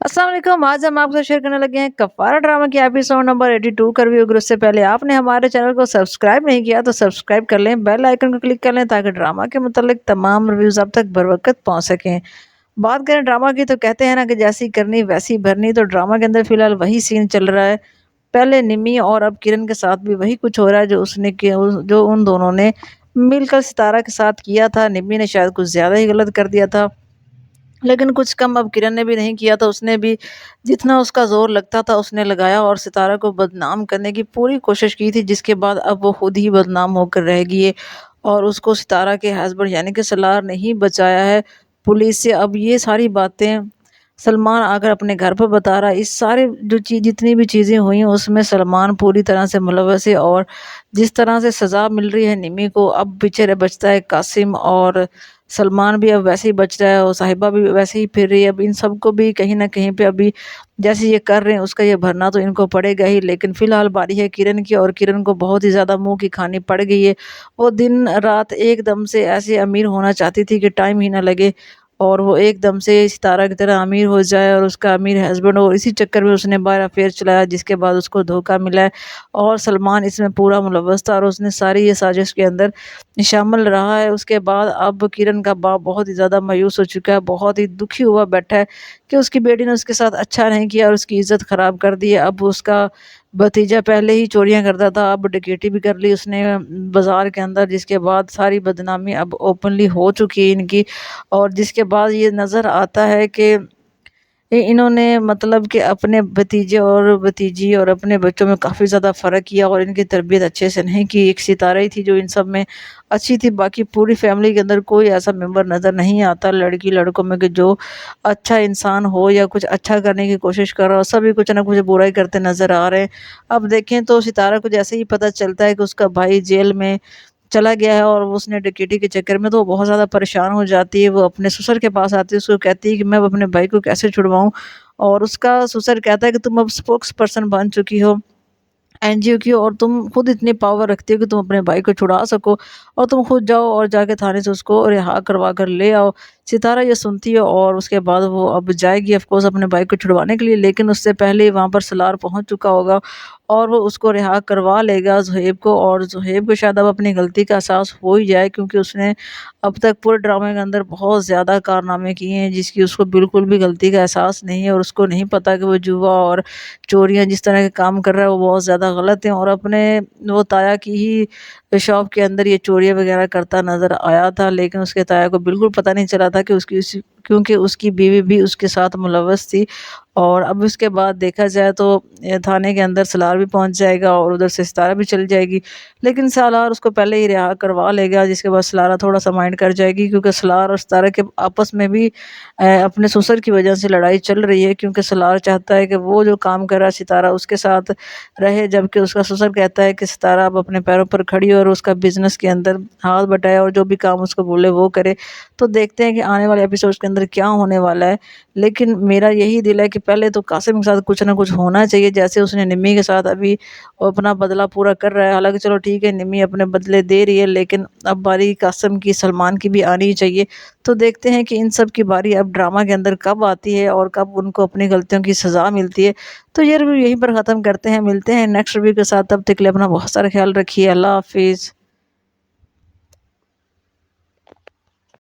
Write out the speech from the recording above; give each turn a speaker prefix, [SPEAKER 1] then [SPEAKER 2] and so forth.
[SPEAKER 1] अस्सलाम वालेकुम। आज हम आपके साथ शेयर करने लगे हैं कफ़ारा ड्रामा की एपिसोड नंबर 82 का रिव्यू। अगर उससे पहले आपने हमारे चैनल को सब्सक्राइब नहीं किया तो सब्सक्राइब कर लें, बेल आइकन को क्लिक कर लें ताकि ड्रामा के मुतालिक तमाम रिव्यूज़ आप तक बर वक़्त पहुँच सकें। बात करें ड्रामा की तो कहते हैं ना कि जैसी करनी वैसी भरनी। तो ड्रामा के अंदर फ़िलहाल वही सीन चल रहा है। पहले निम्मी और अब किरण के साथ भी वही कुछ हो रहा है जो उसने किया, जो उन दोनों ने मिलकर सितारा के साथ किया था। निम्मी ने शायद कुछ ज़्यादा ही गलत कर दिया था। लेकिन कुछ कम अब किरण ने भी नहीं किया था। उसने भी जितना उसका ज़ोर लगता था उसने लगाया और सितारा को बदनाम करने की पूरी कोशिश की थी, जिसके बाद अब वो खुद ही बदनाम होकर रह गई है और उसको सितारा के हस्बैंड यानी कि सलार ने ही बचाया है पुलिस से। अब ये सारी बातें सलमान आकर अपने घर पर बता रहा है। इस सारे जो चीज़ जितनी भी चीज़ें हुई हैं उसमें सलमान पूरी तरह से मुलव्वस है और जिस तरह से सज़ा मिल रही है निम्मी को, अब बेचारा बचता है कासिम और सलमान भी अब वैसे ही बच रहा है और साहिबा भी वैसे ही फिर रही है। अब इन सबको भी कहीं न कहीं पे अभी जैसे ये कर रहे हैं उसका ये भरना तो इनको पड़ेगा ही। लेकिन फ़िलहाल बारी है किरण की और किरण को बहुत ही ज़्यादा मुँह की खानी पड़ गई है। वो दिन-रात एकदम से ऐसे अमीर होना चाहती थी कि टाइम ही ना लगे और वो एकदम से सितारा की तरह अमीर हो जाए और उसका अमीर हस्बैंड हो। इसी चक्कर में उसने 12 अफेयर चलाया, जिसके बाद उसको धोखा मिला है और सलमान इसमें पूरा मुलव्वस था और उसने सारी ये साजिश के अंदर शामिल रहा है। उसके बाद अब किरण का बाप बहुत ही ज़्यादा मायूस हो चुका है, बहुत ही दुखी हुआ बैठा है कि उसकी बेटी ने उसके साथ अच्छा नहीं किया और उसकी इज़्ज़त ख़राब कर दी है। अब उसका भतीजा पहले ही चोरियाँ करता था, अब डकैती भी कर ली उसने बाज़ार के अंदर, जिसके बाद सारी बदनामी अब ओपनली हो चुकी है इनकी। और जिसके बाद ये नज़र आता है कि इन्होंने मतलब कि अपने भतीजे और भतीजी और अपने बच्चों में काफ़ी ज़्यादा फ़र्क किया और इनकी तरबियत अच्छे से नहीं की। एक सितारा ही थी जो इन सब में अच्छी थी, बाकी पूरी फैमिली के अंदर कोई ऐसा मेंबर नज़र नहीं आता लड़की लड़कों में कि जो अच्छा इंसान हो या कुछ अच्छा करने की कोशिश कर रहा हो। सभी कुछ ना कुछ बुराई करते नज़र आ रहे हैं। अब देखें तो सितारा को जैसे ही पता चलता है कि उसका भाई जेल में चला गया है और वो उसने डकैती के चक्कर में, तो वो बहुत ज़्यादा परेशान हो जाती है। वो अपने ससुर के पास आती है, उसको कहती है कि मैं अब अपने भाई को कैसे छुड़वाऊँ? और उसका ससुर कहता है कि तुम अब स्पोक्स पर्सन बन चुकी हो एनजीओ की और तुम खुद इतनी पावर रखती हो कि तुम अपने भाई को छुड़ा सको और तुम खुद जाओ और जाके थाने से उसको रिहा करवा कर ले आओ। सितारा ये सुनती है और उसके बाद वो अब जाएगी ऑफ कोर्स अपने भाई को छुड़वाने के लिए, लेकिन उससे पहले वहाँ पर सलार पहुँच चुका होगा और वो उसको रिहा करवा लेगा ज़ुहैब को। और ज़ुहैब को शायद अब अपनी गलती का एहसास हो ही जाए, क्योंकि उसने अब तक पूरे ड्रामे के अंदर बहुत ज़्यादा कारनामे किए हैं जिसकी उसको बिल्कुल भी गलती का एहसास नहीं है और उसको नहीं पता कि वो जुआ और चोरियाँ जिस तरह के काम कर रहा है वो बहुत ज़्यादा गलत हैं। और अपने वो ताया की ही शॉप के अंदर ये चोरियाँ वगैरह करता नज़र आया था, लेकिन उसके ताया को बिल्कुल पता नहीं चला था कि क्योंकि उसकी बीवी भी उसके साथ मुलव्वस थी। और अब उसके बाद देखा जाए तो थाने के अंदर सलार भी पहुंच जाएगा और उधर से सितारा भी चली जाएगी, लेकिन सलार उसको पहले ही रिहा करवा लेगा, जिसके बाद सलारा थोड़ा सा माइंड कर जाएगी, क्योंकि सलार और सितारा के आपस में भी अपने ससुर की वजह से लड़ाई चल रही है। क्योंकि सलार चाहता है कि वो जो काम कर रहा है सितारा उसके साथ रहे, जबकि उसका ससुर कहता है कि सितारा अब अपने पैरों पर खड़ी हो और उसका बिजनेस के अंदर हाथ बटाए और जो भी काम उसको बोले वो करे। तो देखते हैं कि आने वाले एपिसोड्स के अंदर क्या होने वाला है। लेकिन मेरा यही दिल है कि पहले तो कासिम के साथ कुछ ना कुछ होना चाहिए, जैसे उसने निम्मी के साथ अभी वो अपना बदला पूरा कर रहा है। हालांकि चलो ठीक है, निम्मी अपने बदले दे रही है, लेकिन अब बारी कासिम की सलमान की भी आनी चाहिए। तो देखते हैं कि इन सब की बारी अब ड्रामा के अंदर कब आती है और कब उनको अपनी गलतियों की सज़ा मिलती है। तो ये रिव्यू यहीं पर ख़त्म करते हैं, मिलते हैं नेक्स्ट रिव्यू के साथ। तब तक के लिए अपना बहुत सारा ख्याल रखिए। अल्लाह हाफिज़।